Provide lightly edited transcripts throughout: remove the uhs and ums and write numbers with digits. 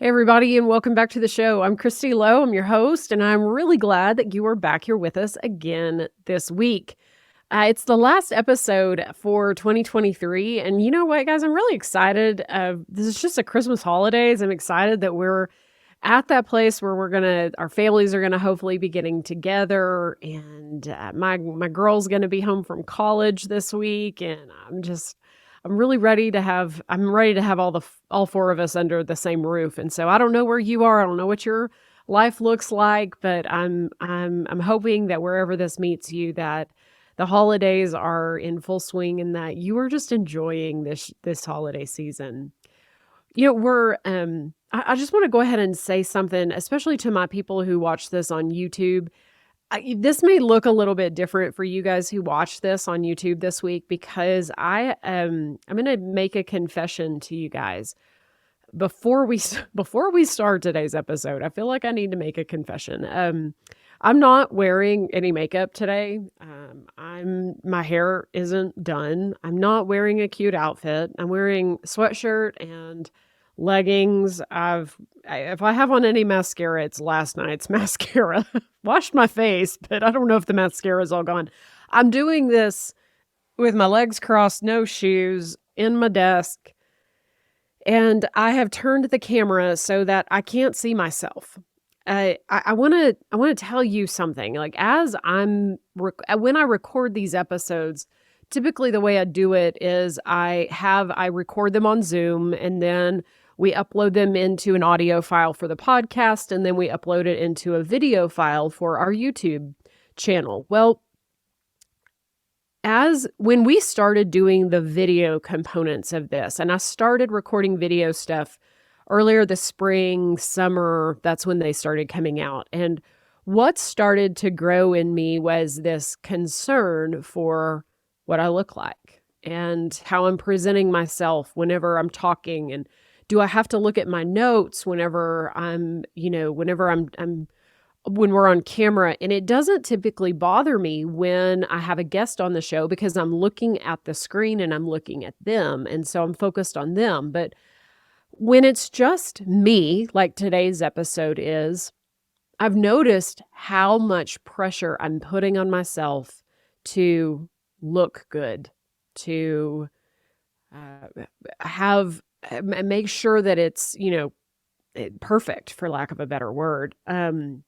Hey, everybody, and welcome back to the show. I'm Christy Lowe. I'm your host, and I'm really glad that you are back here with us again this week. It's the last episode for 2023, and you know what, guys? I'm really excited. This is just a Christmas holidays. I'm excited that we're at that place where our families are gonna hopefully be getting together, and my girl's gonna be home from college this week, and I'm ready to have all four of us under the same roof. And so I don't know where you are. I don't know what your life looks like, but I'm hoping that wherever this meets you, that the holidays are in full swing and that you are just enjoying this holiday season. I just want to go ahead and say something, especially to my people who watch this on YouTube. This may look a little bit different for you guys who watch this on YouTube this week because I'm going to make a confession to you guys before we start today's episode. I feel like I need to make a confession. I'm not wearing any makeup today. My hair isn't done. I'm not wearing a cute outfit. I'm wearing sweatshirt and leggings. If I have on any mascara, it's last night's mascara. Washed my face, but I don't know if the mascara is all gone. I'm doing this with my legs crossed, no shoes, in my desk, and I have turned the camera so that I can't see myself. I want to tell you something. Like when I record these episodes, typically the way I do it is I record them on Zoom, and then we upload them into an audio file for the podcast, and then we upload it into a video file for our YouTube channel. Well, when we started doing the video components of this, and I started recording video stuff earlier this spring, summer, that's when they started coming out. And what started to grow in me was this concern for what I look like and how I'm presenting myself whenever I'm talking. And do I have to look at my notes whenever when we're on camera? And it doesn't typically bother me when I have a guest on the show because I'm looking at the screen and I'm looking at them. And so I'm focused on them. But when it's just me, like today's episode is, I've noticed how much pressure I'm putting on myself to look good, to make sure that it's, perfect, for lack of a better word. And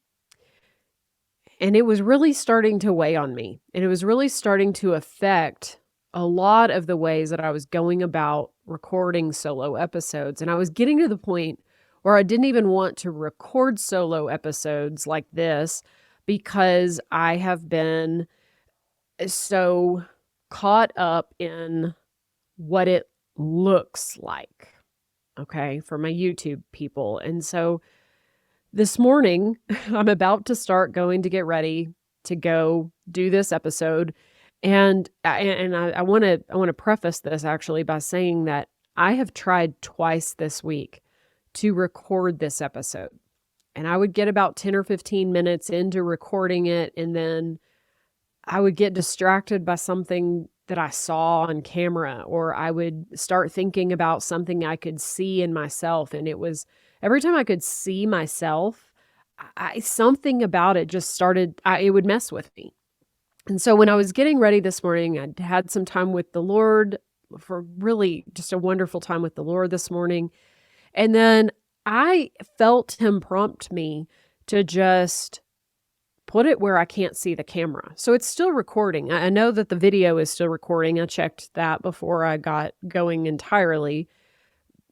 it was really starting to weigh on me. And it was really starting to affect a lot of the ways that I was going about recording solo episodes. And I was getting to the point where I didn't even want to record solo episodes like this because I have been so caught up in what it looks like, okay, for my YouTube people. And so this morning, I'm about to start going to get ready to go do this episode. And I want to preface this actually by saying that I have tried twice this week to record this episode. And I would get about 10 or 15 minutes into recording it, and then I would get distracted by something that I saw on camera, or I would start thinking about something I could see in myself. And it was every time I could see myself, something about it just it would mess with me. And so when I was getting ready this morning, I'd had some time with the Lord, for really just a wonderful time with the Lord this morning. And then I felt him prompt me to just put it where I can't see the camera. So it's still recording. I know that the video is still recording. I checked that before I got going entirely.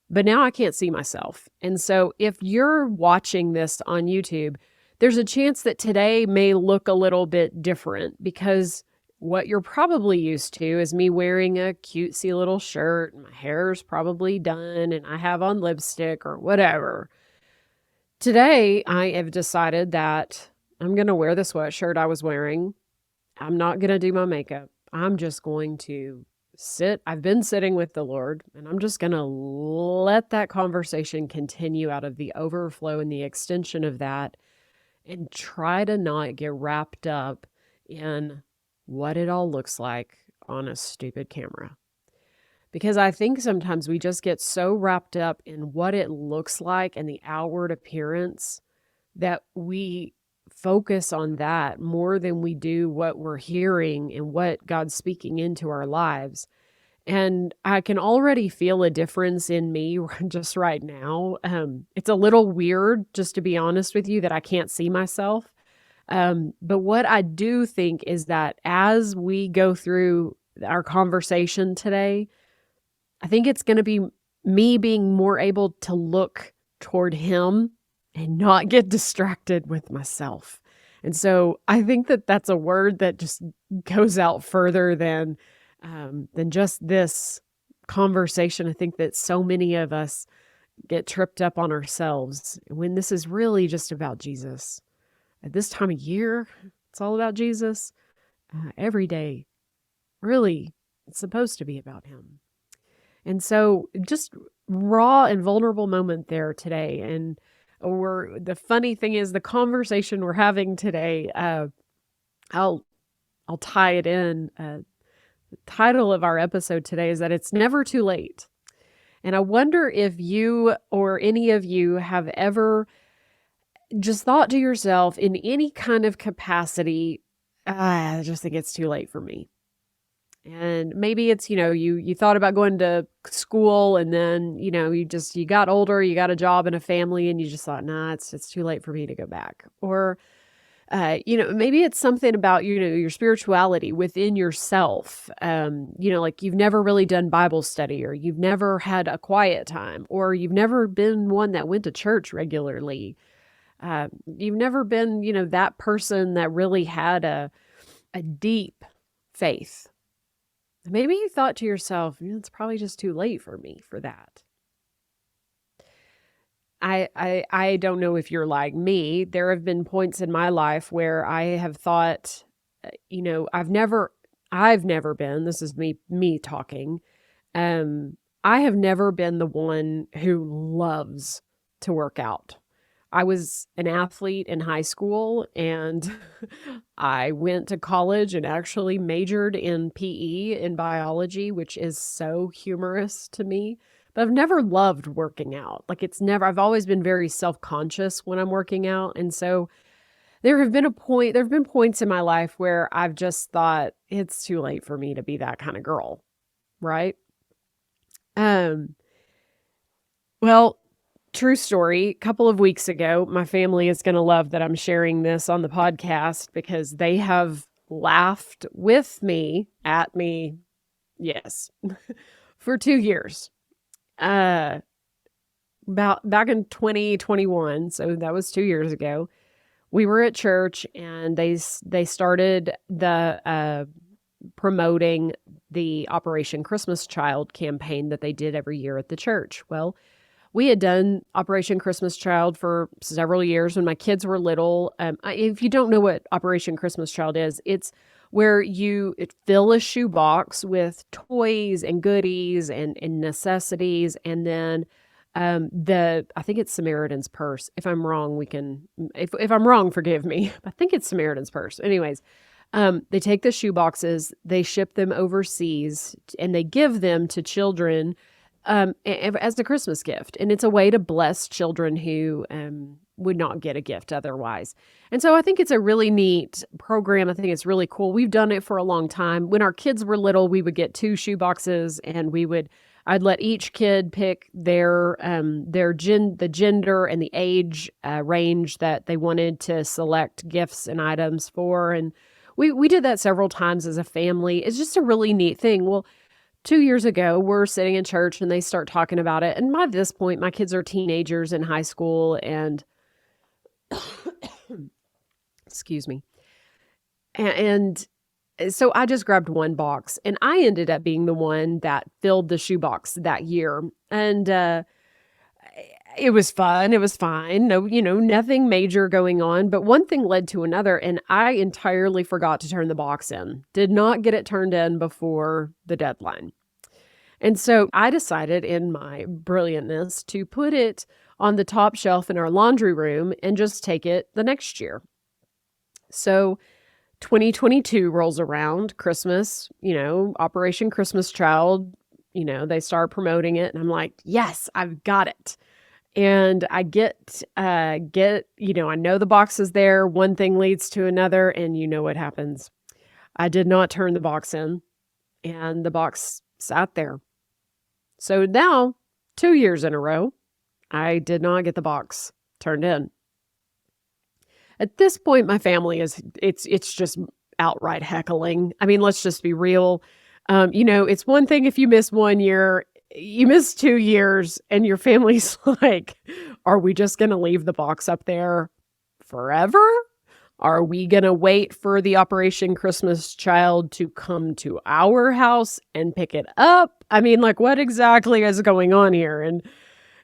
But now I can't see myself. And so if you're watching this on YouTube, there's a chance that today may look a little bit different because what you're probably used to is me wearing a cutesy little shirt, and my hair's probably done, and I have on lipstick or whatever. Today, I have decided that I'm going to wear the sweatshirt I was wearing. I'm not going to do my makeup. I'm just going to sit. I've been sitting with the Lord, and I'm just going to let that conversation continue out of the overflow and the extension of that, and try to not get wrapped up in what it all looks like on a stupid camera. because I think sometimes we just get so wrapped up in what it looks like and the outward appearance that we focus on that more than we do what we're hearing and what God's speaking into our lives. And I can already feel a difference in me just right now. It's a little weird, just to be honest with you, that I can't see myself. But what I do think is that as we go through our conversation today, I think it's going to be me being more able to look toward Him and not get distracted with myself. And so I think that that's a word that just goes out further than just this conversation. I think that so many of us get tripped up on ourselves when this is really just about Jesus. At this time of year, it's all about Jesus. Every day, really, it's supposed to be about Him. And so just raw and vulnerable moment there today. And the funny thing is the conversation we're having today, I'll tie it in. The title of our episode today is that it's never too late. And I wonder if you or any of you have ever just thought to yourself in any kind of capacity, I just think it's too late for me. And maybe it's, you thought about going to school and then, you got older, you got a job and a family and you just thought, nah, it's too late for me to go back. Or, maybe it's something about, your spirituality within yourself. Like you've never really done Bible study, or you've never had a quiet time, or you've never been one that went to church regularly. You've never been, that person that really had a deep faith. Maybe you thought to yourself, it's probably just too late for me for that. I don't know if you're like me. There have been points in my life where I have thought, I've never been, this is me talking. I have never been the one who loves to work out. I was an athlete in high school and I went to college and actually majored in PE in biology, which is so humorous to me. But I've never loved working out. I've always been very self-conscious when I'm working out. And so there have been points in my life where I've just thought it's too late for me to be that kind of girl. Right? Well, true story. A couple of weeks ago, my family is going to love that I'm sharing this on the podcast because they have laughed with me, at me, yes, for 2 years. About back in 2021, so that was 2 years ago, we were at church and they started the promoting the Operation Christmas Child campaign that they did every year at the church. Well, we had done Operation Christmas Child for several years when my kids were little. If you don't know what Operation Christmas Child is, it's where you fill a shoebox with toys and goodies and necessities, and then I think it's Samaritan's Purse. If I'm wrong, if I'm wrong, forgive me. I think it's Samaritan's Purse. Anyways, they take the shoeboxes, they ship them overseas, and they give them to children as a Christmas gift. And it's a way to bless children who would not get a gift otherwise. And so I think it's a really neat program. I think it's really cool. We've done it for a long time. When our kids were little, we would get 2 shoeboxes and I'd let each kid pick the gender and the age range that they wanted to select gifts and items for. And we did that several times as a family. It's just a really neat thing. Well, 2 years ago, we're sitting in church and they start talking about it. And by this point, my kids are teenagers in high school and excuse me. And so I just grabbed one box and I ended up being the one that filled the shoebox that year. And it was fun. It was fine. No, nothing major going on. But one thing led to another, and I entirely forgot to turn the box in. Did not get it turned in before the deadline. And so I decided in my brilliantness to put it on the top shelf in our laundry room and just take it the next year. So 2022 rolls around, Christmas, Operation Christmas Child they start promoting it, and I'm like, "Yes, I've got it." And I I know the box is there, one thing leads to another, and you know what happens. I did not turn the box in, and the box sat there. So now, 2 years in a row, I did not get the box turned in. At this point, my family it's just outright heckling. I mean, let's just be real. It's one thing if you miss 1 year, you miss 2 years, and your family's like, "Are we just gonna leave the box up there forever? Are we gonna wait for the Operation Christmas Child to come to our house and pick it up?" I mean, like, what exactly is going on here? And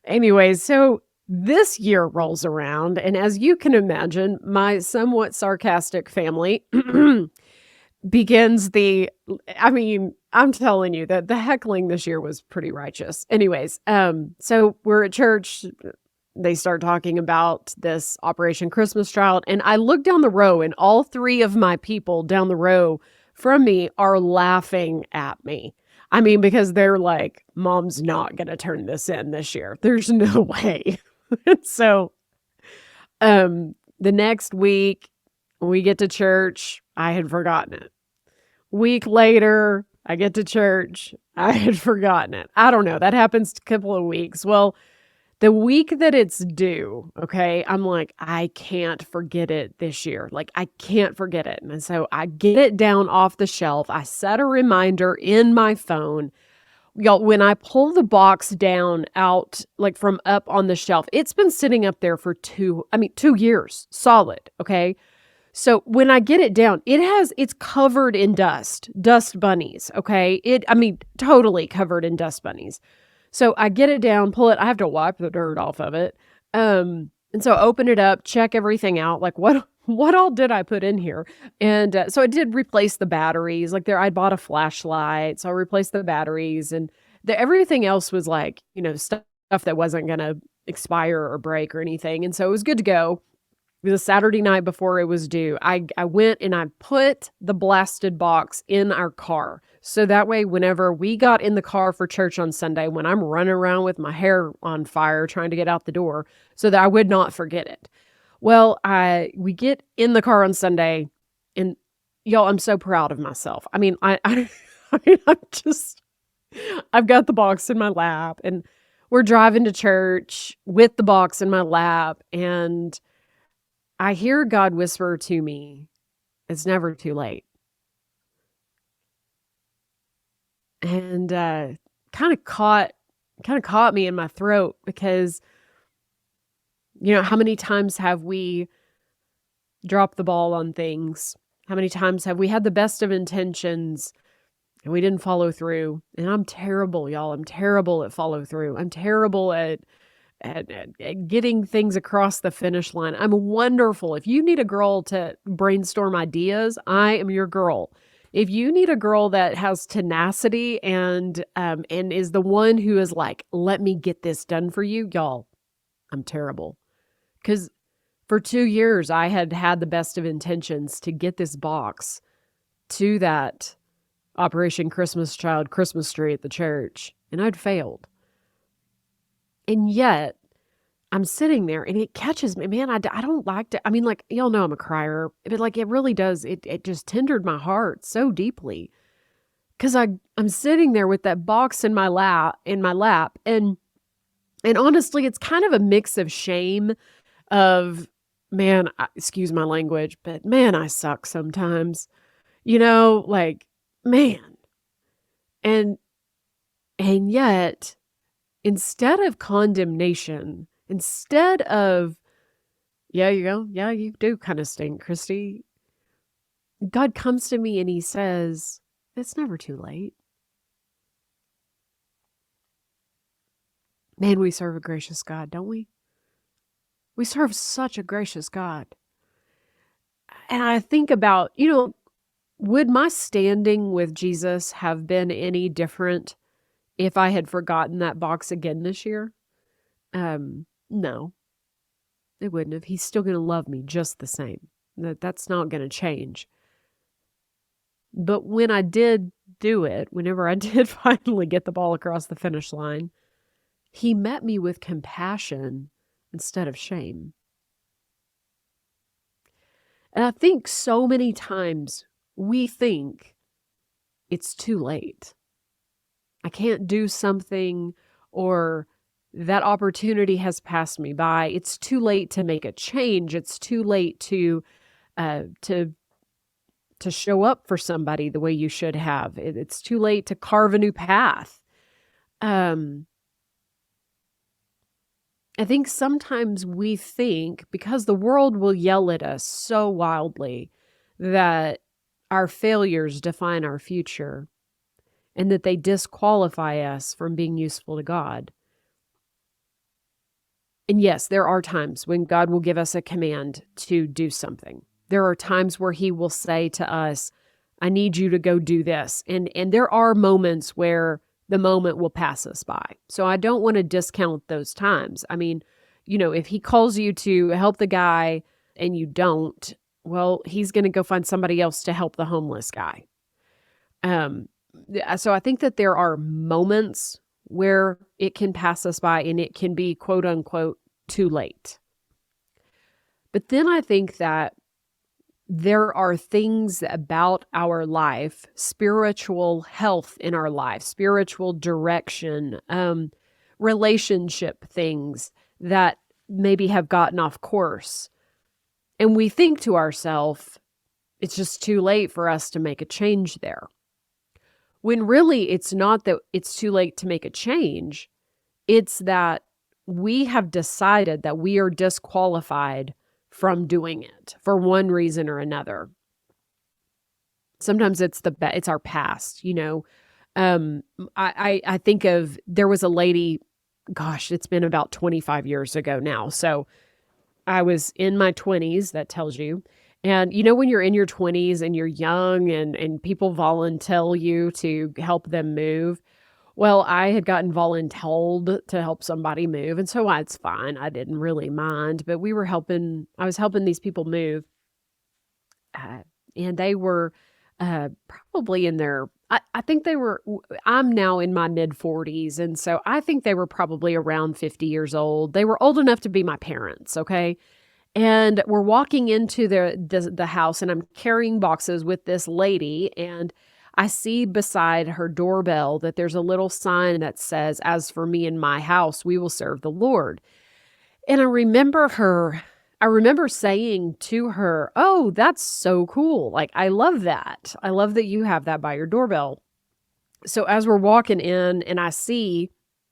anyways, so this year rolls around, and as you can imagine, my somewhat sarcastic family begins I mean, I'm telling you that the heckling this year was pretty righteous. Anyways, so we're at church. They start talking about this Operation Christmas Child, and I look down the row, and all three of my people down the row from me are laughing at me. I mean, because they're like, "Mom's not going to turn this in this year. There's no way." And so, the next week we get to church, I had forgotten it. Week later, I get to church, I had forgotten it. I don't know. That happens a couple of weeks. Well, the week that it's due, okay, I'm like, I can't forget it this year. Like, I can't forget it. And so I get it down off the shelf. I set a reminder in my phone. Y'all, when I pull the box down out, like from up on the shelf, it's been sitting up there for 2 years solid, okay? So when I get it down, it's covered in dust bunnies, okay? Totally covered in dust bunnies. So I get it down, pull it. I have to wipe the dirt off of it. And so open it up, check everything out. Like, what all did I put in here? And so I did replace the batteries. Like I bought a flashlight, so I replaced the batteries, and everything else was like, stuff that wasn't going to expire or break or anything. And so it was good to go. It was a Saturday night before it was due. I went and I put the blasted box in our car. So that way, whenever we got in the car for church on Sunday, when I'm running around with my hair on fire trying to get out the door, so that I would not forget it. Well, we get in the car on Sunday, and y'all, I'm so proud of myself. I mean, I've got the box in my lap, and we're driving to church with the box in my lap, and I hear God whisper to me, "It's never too late." And kind of caught me in my throat, because how many times have we dropped the ball on things? How many times have we had the best of intentions and we didn't follow through? And I'm terrible, y'all. I'm terrible at follow through. I'm terrible at getting things across the finish line. I'm wonderful. If you need a girl to brainstorm ideas, I am your girl. If you need a girl that has tenacity and is the one who is like, "Let me get this done for you," y'all, I'm terrible. Because for 2 years, I had the best of intentions to get this box to that Operation Christmas Child Christmas tree at the church, and I'd failed. And yet, I'm sitting there, and it catches me. Man, I don't like to, like, y'all know I'm a crier, but like, it really does, it just tendered my heart so deeply. Because I'm sitting there with that box in my lap, and honestly, it's kind of a mix of shame of, man, excuse my language, but man, I suck sometimes. Like, man. And yet, instead of condemnation, instead of, "Yeah, you go. Yeah, you do kind of stink, Christy," God comes to me and he says, "It's never too late." Man, we serve a gracious God, don't we? We serve such a gracious God. And I think about, would my standing with Jesus have been any different if I had forgotten that box again this year? No, it wouldn't have. He's still going to love me just the same. That's not going to change. But when I did do it, whenever I did finally get the ball across the finish line, he met me with compassion instead of shame. And I think so many times we think it's too late. I can't do something, or that opportunity has passed me by. It's too late to make a change. It's too late to show up for somebody the way you should have. It's too late to carve a new path. I think sometimes we think, because the world will yell at us so wildly, that our failures define our future and that they disqualify us from being useful to God. And yes, there are times when God will give us a command to do something. There are times where he will say to us, I need you to go do this. And there are moments where the moment will pass us by. So I don't want to discount those times. I mean, if he calls you to help the guy and you don't, well, he's going to go find somebody else to help the homeless guy. So I think that there are moments where it can pass us by and it can be, quote unquote, too late. But then I think that there are things about our life, spiritual health in our life, spiritual direction, relationship things that maybe have gotten off course. And we think to ourselves, it's just too late for us to make a change there. When really it's not that it's too late to make a change. It's that we have decided that we are disqualified from doing it for one reason or another. Sometimes it's our past, I think of, there was a lady, gosh, it's been about 25 years ago now. So I was in my 20s, that tells you. And when you're in your 20s and you're young and people volunteer you to help them move. Well, I had gotten voluntold to help somebody move, and so it's fine. I didn't really mind, but I was helping these people move, and they were probably in their, I think they were, I'm now in my mid-40s, and so I think they were probably around 50 years old. They were old enough to be my parents, okay? And we're walking into the house, and I'm carrying boxes with this lady, and I see beside her doorbell that there's a little sign that says, as for me and my house, we will serve the Lord. And I remember saying to her, oh, that's so cool. Like, I love that. I love that you have that by your doorbell. So as we're walking in and I see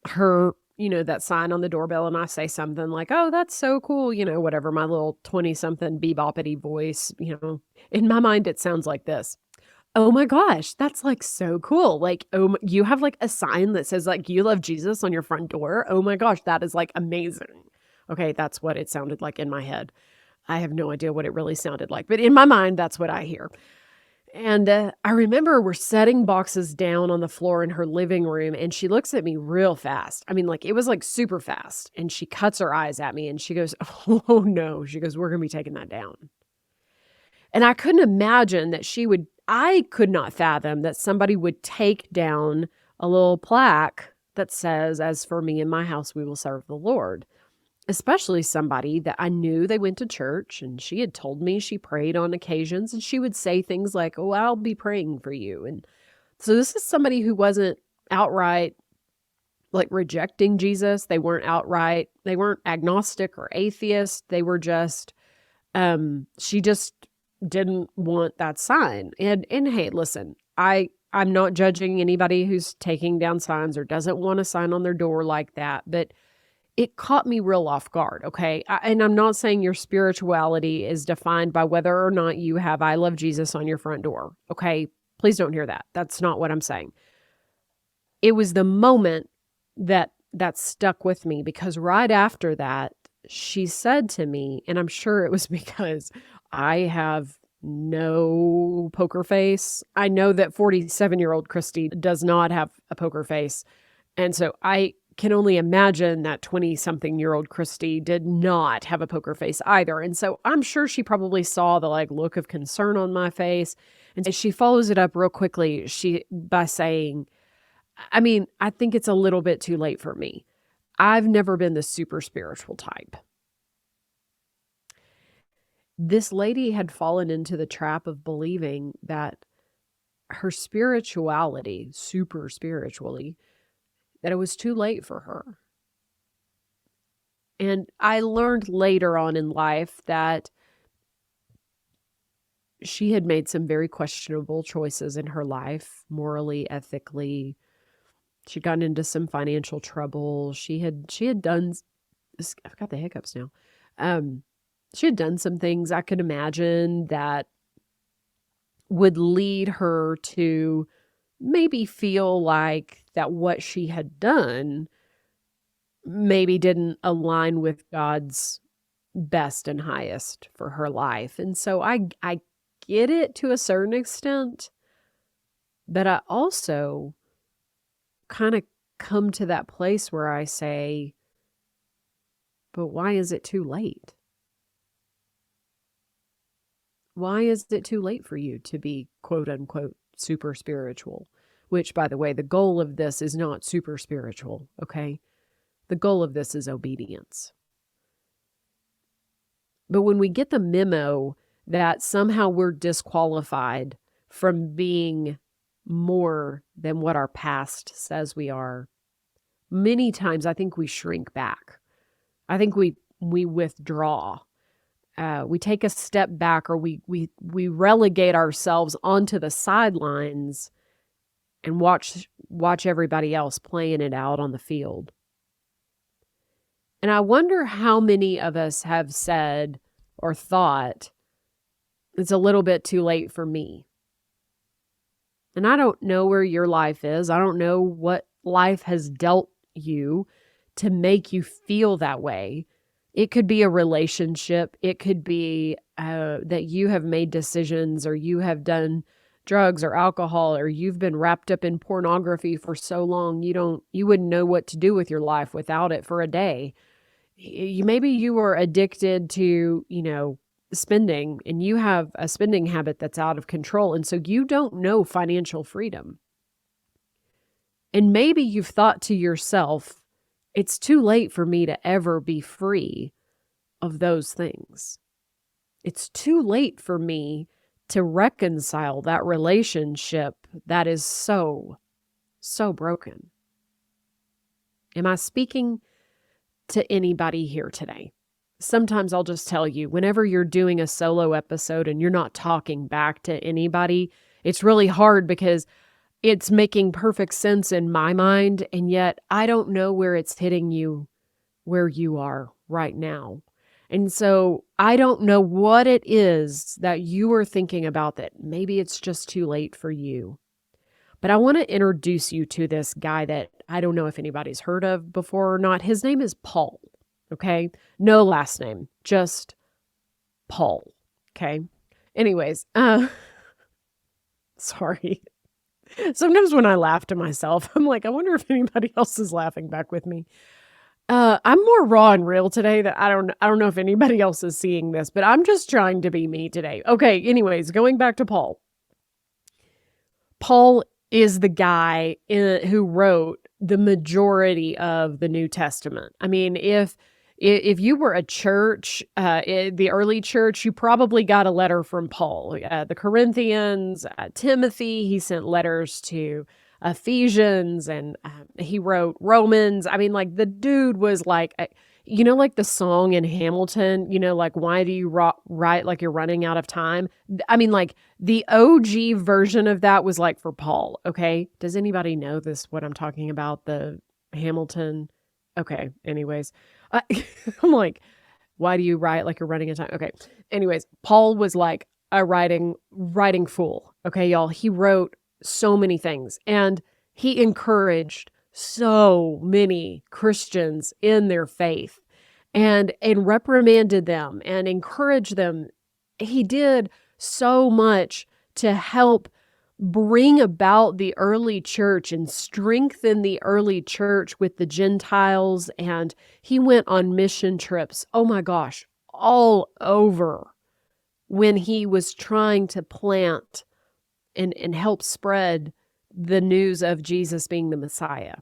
her, that sign on the doorbell, and I say something like, oh, that's so cool. Whatever, my little 20-something beboppity voice, in my mind, it sounds like this. Oh my gosh, that's like so cool. Like, oh, you have like a sign that says like, you love Jesus on your front door. Oh my gosh, that is like amazing. Okay, that's what it sounded like in my head. I have no idea what it really sounded like, but in my mind, that's what I hear. And I remember we're setting boxes down on the floor in her living room, and she looks at me real fast. I mean, like, it was like super fast. And she cuts her eyes at me and she goes, oh no. She goes, we're going to be taking that down. And I couldn't imagine that I could not fathom that somebody would take down a little plaque that says, as for me and my house, we will serve the Lord. Especially somebody that I knew they went to church, and she had told me she prayed on occasions, and she would say things like, oh, I'll be praying for you. And so this is somebody who wasn't outright like rejecting Jesus. They weren't agnostic or atheist. They were just, she just didn't want that sign. And hey, listen, I'm not judging anybody who's taking down signs or doesn't want a sign on their door like that, but it caught me real off guard, okay? And I'm not saying your spirituality is defined by whether or not you have I love Jesus on your front door, okay? Please don't hear that. That's not what I'm saying. It was the moment that stuck with me, because right after that, she said to me, and I'm sure it was because I have no poker face. I know that 47-year-old Christy does not have a poker face. And so I can only imagine that 20-something-year-old Christy did not have a poker face either. And so I'm sure she probably saw the look of concern on my face. And she follows it up real quickly by saying, I mean, I think it's a little bit too late for me. I've never been the super spiritual type. This lady had fallen into the trap of believing that her spirituality, super spiritually, that it was too late for her. And I learned later on in life that she had made some very questionable choices in her life, morally, ethically. She'd gotten into some financial trouble. She had done, I've got the hiccups now. She had done some things I could imagine that would lead her to maybe feel like that what she had done maybe didn't align with God's best and highest for her life. And so I get it to a certain extent, but I also kind of come to that place where I say, but why is it too late? Why is it too late for you to be quote unquote super spiritual? Which, by the way, the goal of this is not super spiritual, okay? The goal of this is obedience. But when we get the memo that somehow we're disqualified from being more than what our past says we are, many times I think we shrink back. I think we withdraw. We take a step back, or we relegate ourselves onto the sidelines and watch everybody else playing it out on the field. And I wonder how many of us have said or thought, it's a little bit too late for me. And I don't know where your life is. I don't know what life has dealt you to make you feel that way. It could be a relationship. It could be that you have made decisions, or you have done drugs or alcohol, or you've been wrapped up in pornography for so long you wouldn't know what to do with your life without it for a day. Maybe you were addicted to, spending, and you have a spending habit that's out of control, and so you don't know financial freedom. And maybe you've thought to yourself, it's too late for me to ever be free of those things. It's too late for me to reconcile that relationship that is so, so broken. Am I speaking to anybody here today? Sometimes I'll just tell you, whenever you're doing a solo episode and you're not talking back to anybody, it's really hard because it's making perfect sense in my mind, and yet I don't know where it's hitting you where you are right now. And so I don't know what it is that you are thinking about that maybe it's just too late for you. But I want to introduce you to this guy that I don't know if anybody's heard of before or not. His name is Paul, okay? No last name, just Paul, okay? Anyways, sorry. Sometimes when I laugh to myself, I'm like, I wonder if anybody else is laughing back with me. I'm more raw and real today that I don't know if anybody else is seeing this, but I'm just trying to be me today. Okay, anyways, going back to Paul. Paul is the guy who wrote the majority of the New Testament. I mean, if you were a church, the early church, you probably got a letter from Paul. The Corinthians, Timothy, he sent letters to Ephesians, and he wrote Romans. I mean, like, the dude was like, like the song in Hamilton, like, why do you write like you're running out of time? I mean, like, the OG version of that was like for Paul, okay? Does anybody know this, what I'm talking about, the Hamilton? Okay, anyways. I'm like, why do you write like you're running out of time? Okay, anyways, Paul was like a writing fool, okay, y'all? He wrote so many things, and he encouraged so many Christians in their faith, and reprimanded them and encouraged them. He did so much to help bring about the early church and strengthen the early church with the Gentiles. And he went on mission trips, oh my gosh, all over, when he was trying to plant and help spread the news of Jesus being the Messiah.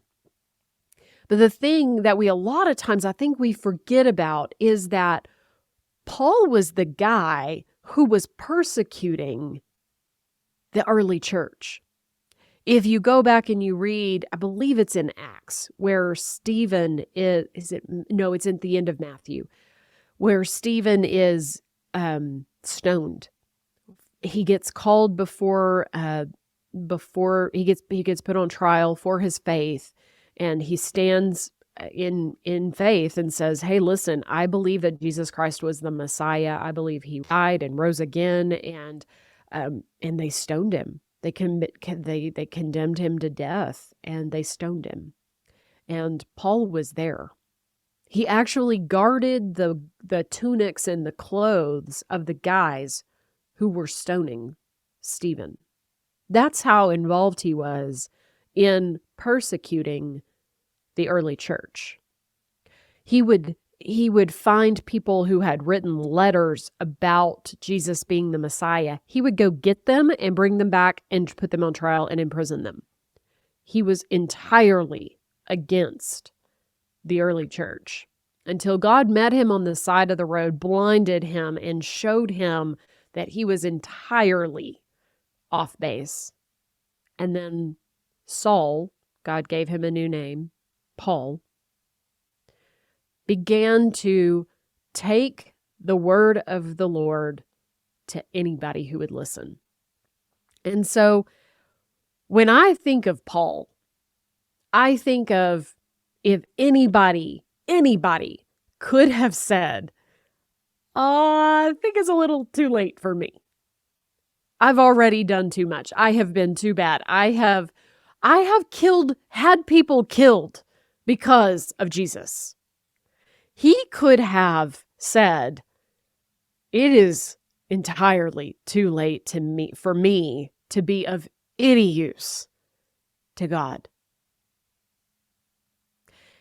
But the thing that we a lot of times I think we forget about is that Paul was the guy who was persecuting the early church. If you go back and you read, I believe it's in Acts, where Stephen it's at the end of Matthew, where Stephen is stoned. He gets called before he gets put on trial for his faith, and he stands in faith and says, "Hey, listen, I believe that Jesus Christ was the Messiah. I believe he died and rose again." And they stoned him. They condemned him to death, and they stoned him. And Paul was there. He actually guarded the tunics and the clothes of the guys who were stoning Stephen. That's how involved he was in persecuting the early church. He would find people who had written letters about Jesus being the Messiah. He would go get them and bring them back and put them on trial and imprison them. He was entirely against the early church until God met him on the side of the road, blinded him, and showed him that he was entirely off base. And then Saul, God gave him a new name, Paul, began to take the word of the Lord to anybody who would listen. And so when I think of Paul, I think of if anybody could have said, I think it's a little too late for me. I've already done too much. I have been too bad. I have had people killed because of Jesus. He could have said, it is entirely too late for me to be of any use to God.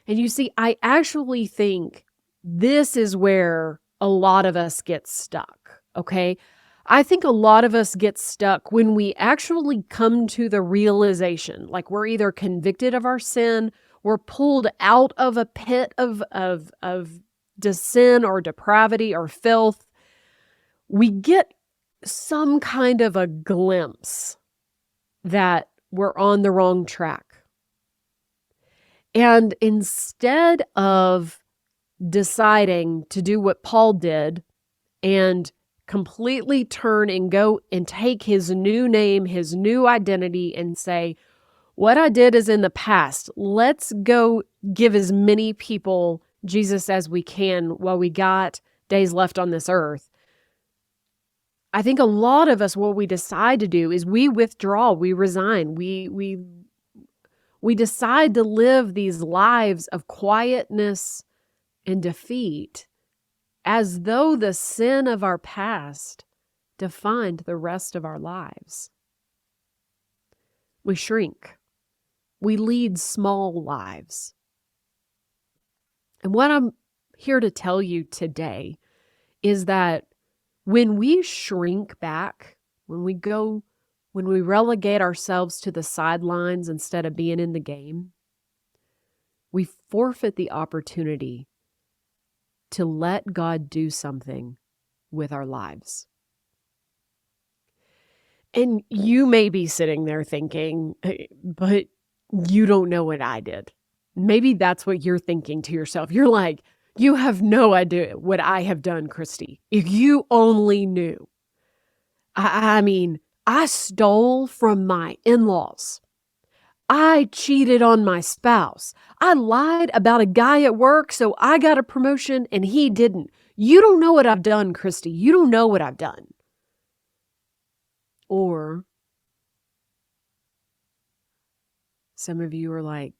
And you see, I actually think this is where a lot of us get stuck, okay? I think a lot of us get stuck when we actually come to the realization, like we're either convicted of our sin, we're pulled out of a pit of sin or depravity or filth. We get some kind of a glimpse that we're on the wrong track. And instead of deciding to do what Paul did and completely turn and go and take his new name, his new identity, and say, what I did is in the past. Let's go give as many people Jesus as we can while we got days left on this earth. I think a lot of us, what we decide to do is we withdraw, we resign, we decide to live these lives of quietness and defeat as though the sin of our past defined the rest of our lives. We shrink. We lead small lives. And what I'm here to tell you today is that when we shrink back, when we relegate ourselves to the sidelines instead of being in the game, we forfeit the opportunity to let God do something with our lives. And you may be sitting there thinking, but you don't know what I did. Maybe that's what you're thinking to yourself. You're like, you have no idea what I have done, Christy. If you only knew. I mean, I stole from my in-laws. I cheated on my spouse. I lied about a guy at work so I got a promotion and he didn't. You don't know what I've done, Christy. You don't know what I've done. Or some of you are like,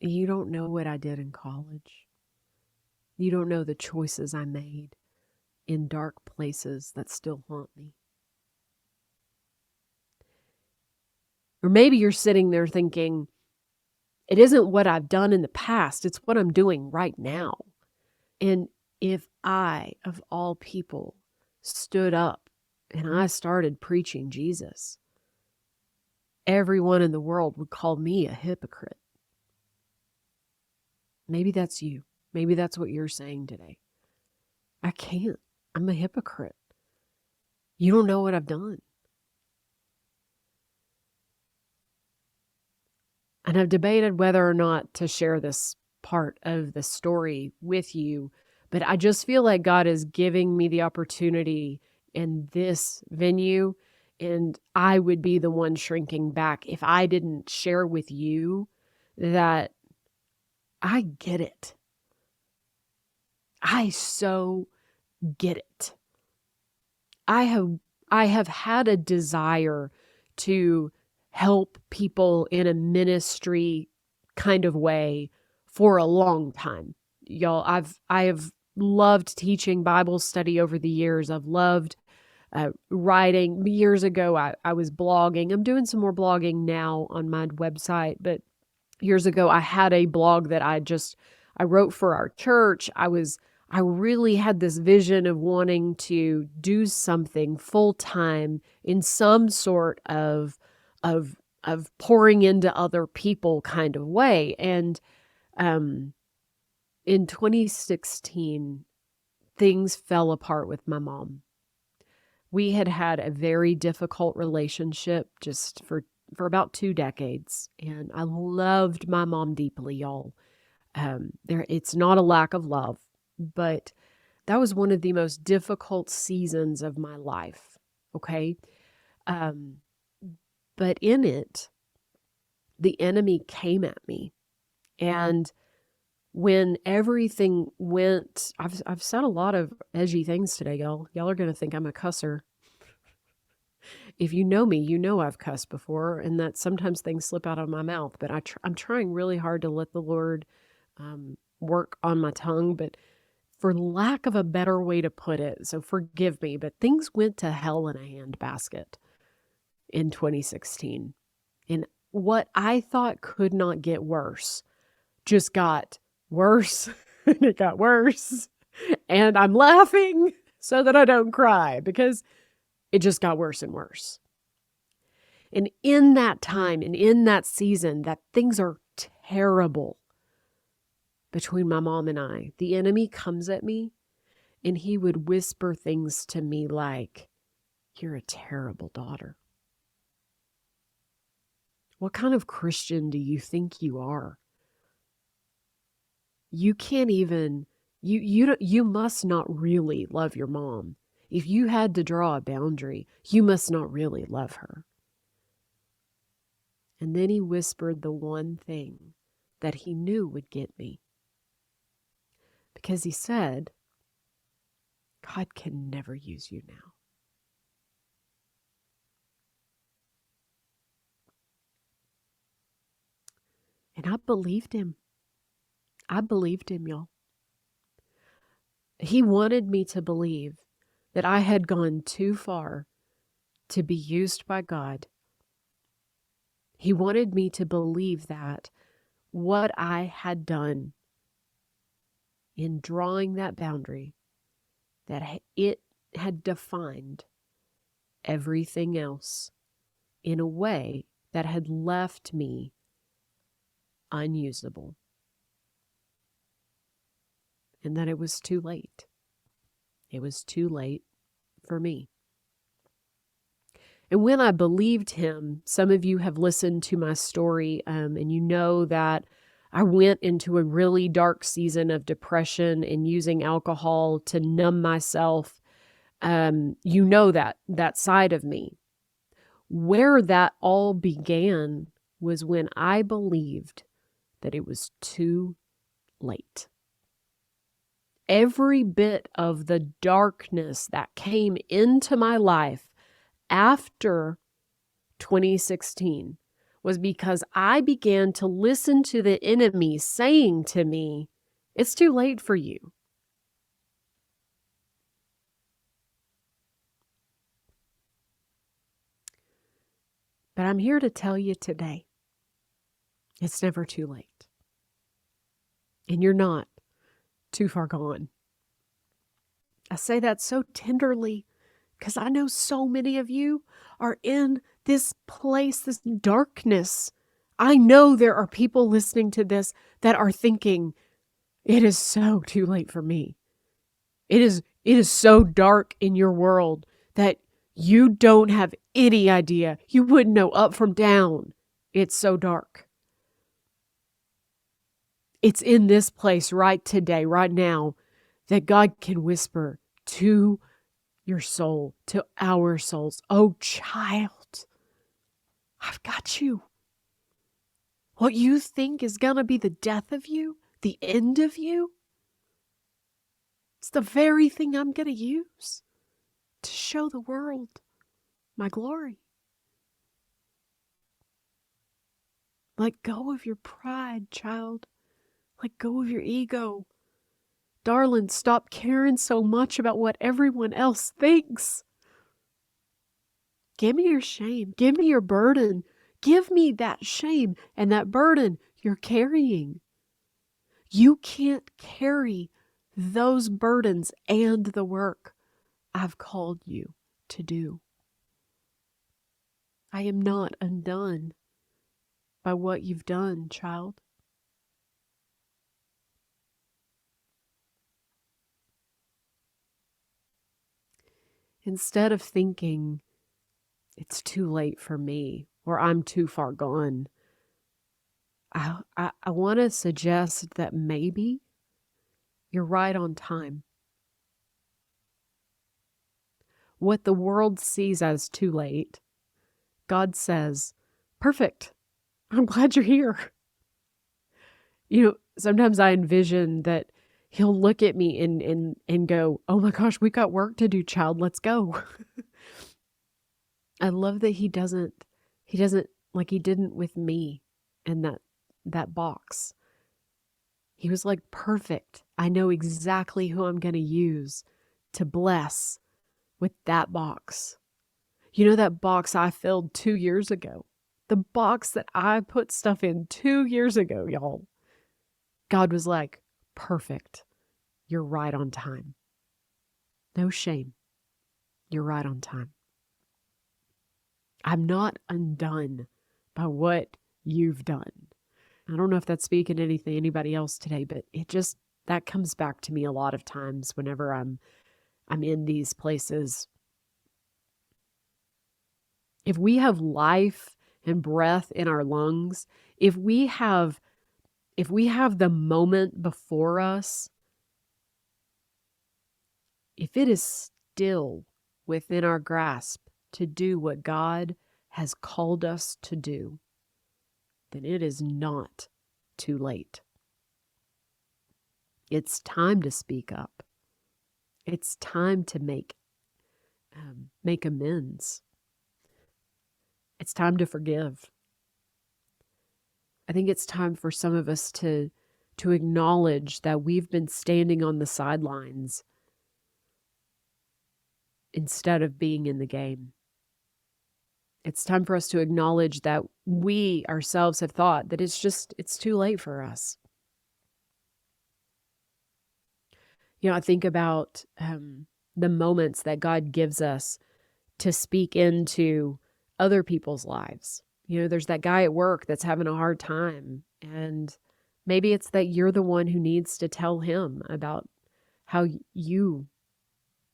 you don't know what I did in college. You don't know the choices I made in dark places that still haunt me. Or maybe you're sitting there thinking, it isn't what I've done in the past, it's what I'm doing right now. And if I, of all people, stood up and I started preaching Jesus, everyone in the world would call me a hypocrite. Maybe that's you. Maybe that's what you're saying today. I can't. I'm a hypocrite. You don't know what I've done. And I've debated whether or not to share this part of the story with you, but I just feel like God is giving me the opportunity in this venue, and I would be the one shrinking back if I didn't share with you that I get it. I so get it. I have had a desire to help people in a ministry kind of way for a long time. Y'all, I have loved teaching Bible study over the years. I've loved writing. Years ago, I was blogging. I'm doing some more blogging now on my website, but years ago, I had a blog that I wrote for our church. I really had this vision of wanting to do something full time in some sort of pouring into other people kind of way. And in 2016, things fell apart with my mom. We had had a very difficult relationship just for about 2 decades, and I loved my mom deeply, y'all. It's not a lack of love, but that was one of the most difficult seasons of my life, okay? But in it, the enemy came at me, and when everything went, I've said a lot of edgy things today, y'all. Y'all are going to think I'm a cusser. If you know me, you know I've cussed before, and that sometimes things slip out of my mouth, but I'm trying really hard to let the Lord work on my tongue, but for lack of a better way to put it, so forgive me, but things went to hell in a handbasket in 2016. And what I thought could not get worse just got worse, and it got worse. And I'm laughing so that I don't cry because it just got worse and worse. And in that time and in that season that things are terrible between my mom and I, the enemy comes at me and he would whisper things to me like, "You're a terrible daughter. What kind of Christian do you think you are? You can't even, you must not really love your mom. If you had to draw a boundary, you must not really love her." And then he whispered the one thing that he knew would get me. Because he said, God can never use you now. And I believed him. I believed him, y'all. He wanted me to believe that I had gone too far to be used by God. He wanted me to believe that what I had done in drawing that boundary, that it had defined everything else in a way that had left me unusable. And that it was too late. It was too late for me. And when I believed him, some of you have listened to my story, and you know that I went into a really dark season of depression and using alcohol to numb myself. You know that side of me. Where that all began was when I believed that it was too late. Every bit of the darkness that came into my life after 2016 was because I began to listen to the enemy saying to me, "It's too late for you." But I'm here to tell you today, it's never too late. And you're not too far gone. I say that so tenderly because I know so many of you are in this place, this darkness. I know there are people listening to this that are thinking, it is so too late for me. It is so dark in your world that you don't have any idea. You wouldn't know up from down. It's so dark. It's in this place right today, right now, that God can whisper to your soul, to our souls, oh child, I've got you. What you think is going to be the death of you, the end of you, it's the very thing I'm going to use to show the world my glory. Let go of your pride, child. Let go of your ego. Darling, stop caring so much about what everyone else thinks. Give me your shame. Give me your burden. Give me that shame and that burden you're carrying. You can't carry those burdens and the work I've called you to do. I am not undone by what you've done, child. Instead of thinking, it's too late for me, or I'm too far gone, I want to suggest that maybe you're right on time. What the world sees as too late, God says, perfect. I'm glad you're here. You know, sometimes I envision that He'll look at me and go, oh my gosh, we got work to do, child. Let's go. I love that he doesn't like he didn't with me in that box. He was like, perfect. I know exactly who I'm going to use to bless with that box. You know, that box I filled 2 years ago, the box that I put stuff in 2 years ago, y'all. God was like, perfect. You're right on time. No shame. You're right on time. I'm not undone by what you've done. I don't know if that's speaking to anybody else today, but that comes back to me a lot of times whenever I'm in these places. If we have life and breath in our lungs, if we have the moment before us, if it is still within our grasp to do what God has called us to do, then it is not too late. It's time to speak up. It's time to make amends. It's time to forgive. I think it's time for some of us to acknowledge that we've been standing on the sidelines instead of being in the game. It's time for us to acknowledge that we ourselves have thought that it's too late for us. You know, I think about the moments that God gives us to speak into other people's lives. You know, there's that guy at work that's having a hard time, and maybe it's that you're the one who needs to tell him about how you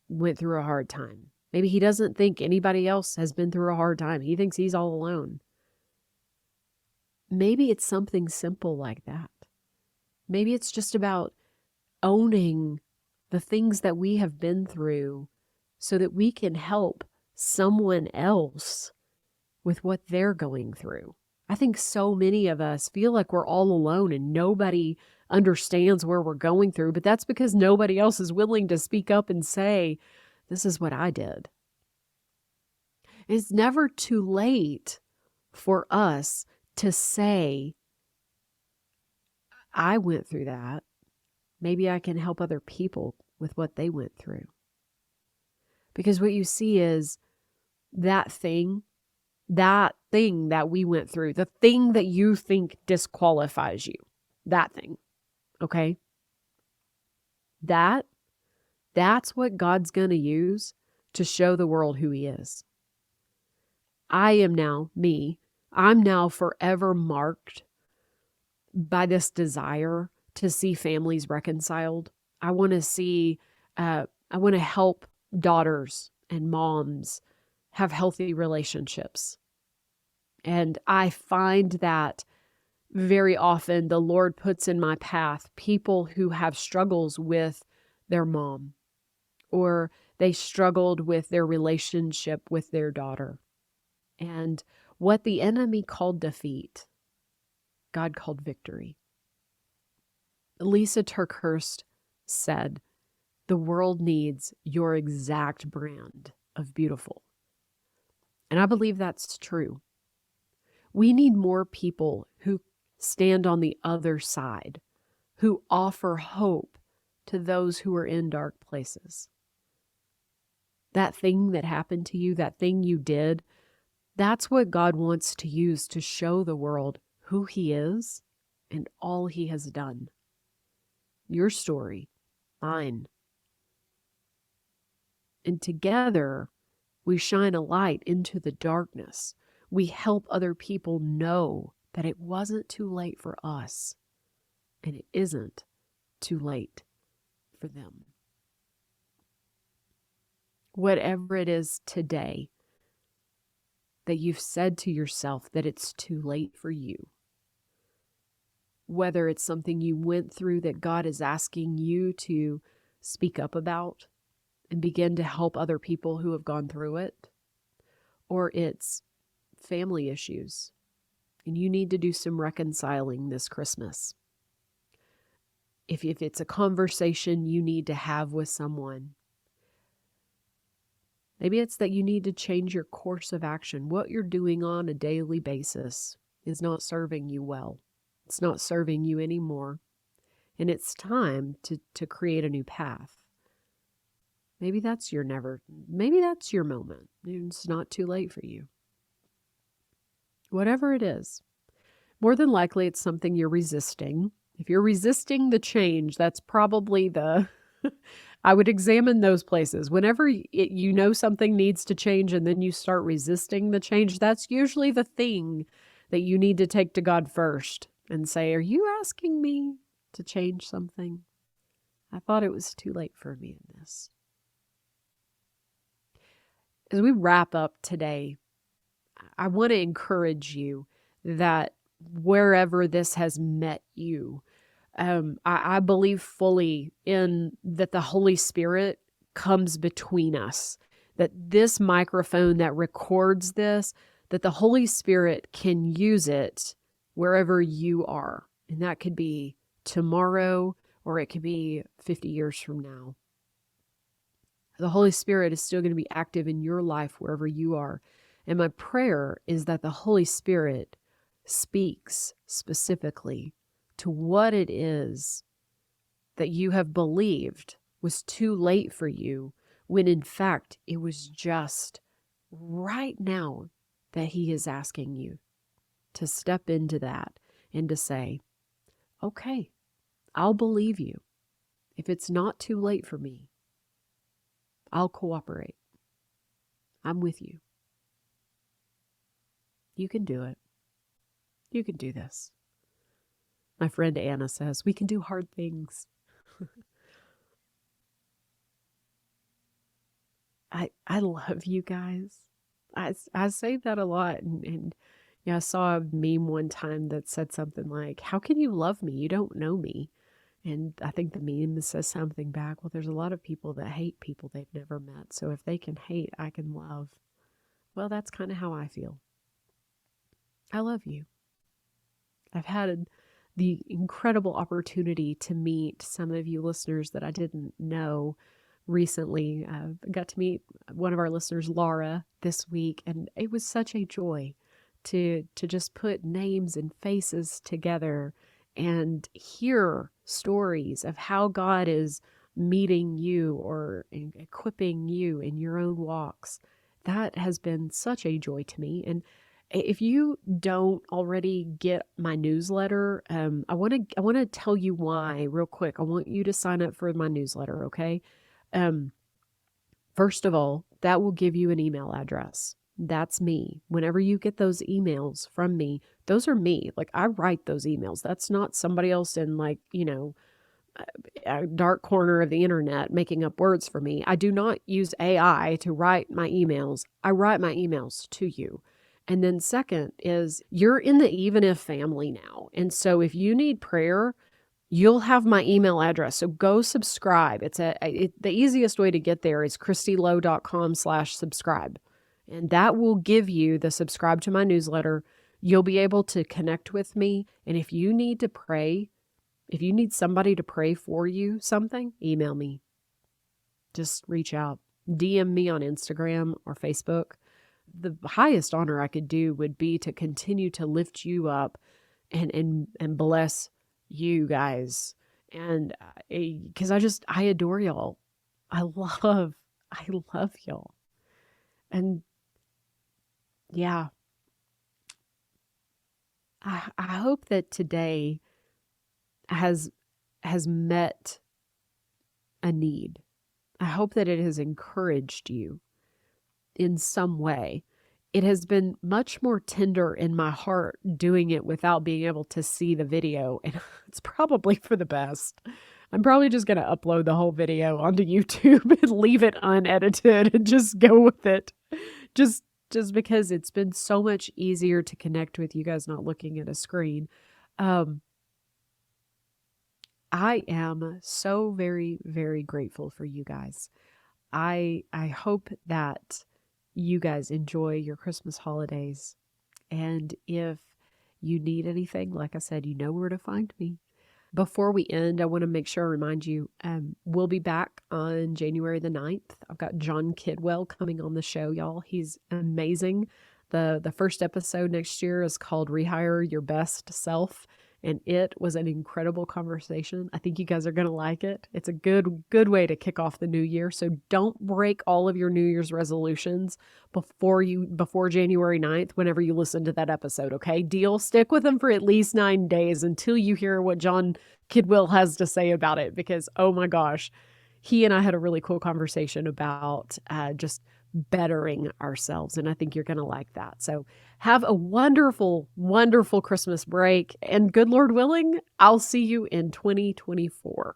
went through a hard time. Maybe he doesn't think anybody else has been through a hard time. He thinks he's all alone. Maybe it's something simple like that. Maybe it's just about owning the things that we have been through so that we can help someone else with what they're going through. I think so many of us feel like we're all alone and nobody understands where we're going through, but that's because nobody else is willing to speak up and say, this is what I did. It's never too late for us to say, I went through that. Maybe I can help other people with what they went through. Because what you see is that thing That thing that we went through, the thing that you think disqualifies you, that thing, okay? That's what God's going to use to show the world who he is. I'm now forever marked by this desire to see families reconciled. I want to help daughters and moms have healthy relationships. And I find that very often the Lord puts in my path people who have struggles with their mom, or they struggled with their relationship with their daughter. And what the enemy called defeat, God called victory. Lisa Turkhurst said, "The world needs your exact brand of beautiful." And I believe that's true. We need more people who stand on the other side, who offer hope to those who are in dark places. That thing that happened to you, that thing you did, that's what God wants to use to show the world who he is and all he has done. Your story, mine. And together, we shine a light into the darkness. We help other people know that it wasn't too late for us, and it isn't too late for them. Whatever it is today that you've said to yourself that it's too late for you, whether it's something you went through that God is asking you to speak up about and begin to help other people who have gone through it, or it's family issues and you need to do some reconciling this Christmas. If it's a conversation you need to have with someone, maybe it's that you need to change your course of action. What you're doing on a daily basis is not serving you well. It's not serving you anymore. And it's time to create a new path. Maybe that's your moment. It's not too late for you. Whatever it is, more than likely it's something you're resisting. If you're resisting the change, that's probably I would examine those places. Whenever you know something needs to change and then you start resisting the change, that's usually the thing that you need to take to God first and say, "Are you asking me to change something? I thought it was too late for me in this." As we wrap up today, I want to encourage you that wherever this has met you, I believe fully in that the Holy Spirit comes between us, that this microphone that records this, that the Holy Spirit can use it wherever you are. And that could be tomorrow, or it could be 50 years from now. The Holy Spirit is still going to be active in your life wherever you are. And my prayer is that the Holy Spirit speaks specifically to what it is that you have believed was too late for you, when in fact it was just right now that he is asking you to step into that and to say, "Okay, I'll believe you. If it's not too late for me, I'll cooperate. I'm with you. You can do it. You can do this." My friend Anna says, "We can do hard things." I love you guys. I say that a lot. And I saw a meme one time that said something like, "How can you love me? You don't know me." And I think the meme says something back, "Well, there's a lot of people that hate people they've never met. So if they can hate, I can love." Well, that's kind of how I feel. I love you. I've had the incredible opportunity to meet some of you listeners that I didn't know recently. I got to meet one of our listeners, Laura, this week, and it was such a joy to just put names and faces together and hear stories of how God is meeting you or equipping you in your own walks. that has been such a joy to me. And if you don't already get my newsletter, I want to tell you why real quick. I want you to sign up for my newsletter, okay? Um, First of all, that will give you an email address. That's me. Whenever you get those emails from me, those are me. Like, I write those emails. That's not somebody else in, like, a dark corner of the internet making up words for me. I do not use AI to write my emails. I write my emails to you. And then second is, you're in the Even If family now. And so if you need prayer, you'll have my email address. So go subscribe. The easiest way to get there is christylowe.com/subscribe. And that will give you the subscribe to my newsletter. You'll be able to connect with me. And if you need to pray, if you need somebody to pray for you something, email me. Just reach out. DM me on Instagram or Facebook. The highest honor I could do would be to continue to lift you up and bless you guys. And because I adore y'all. I love y'all. And yeah, I hope that today has met a need. I hope that it has encouraged you in some way. It has been much more tender in my heart doing it without being able to see the video, and it's probably for the best. I'm probably just going to upload the whole video onto YouTube and leave it unedited and just go with it. Just because it's been so much easier to connect with you guys not looking at a screen. I am so very, very grateful for you guys. I hope that you guys enjoy your Christmas holidays. And if you need anything, like I said, you know where to find me. Before we end, I want to make sure I remind you, we'll be back on January the 9th. I've got John Kidwell coming on the show, y'all. He's amazing. The first episode next year is called Rehire Your Best Self. And it was an incredible conversation. I think you guys are going to like it. It's a good way to kick off the new year. So don't break all of your New Year's resolutions before January 9th, whenever you listen to that episode, okay? Deal? Stick with them for at least 9 days until you hear what John Kidwell has to say about it, because, oh my gosh, he and I had a really cool conversation about just bettering ourselves. And I think you're going to like that. So have a wonderful, wonderful Christmas break. And good Lord willing, I'll see you in 2024.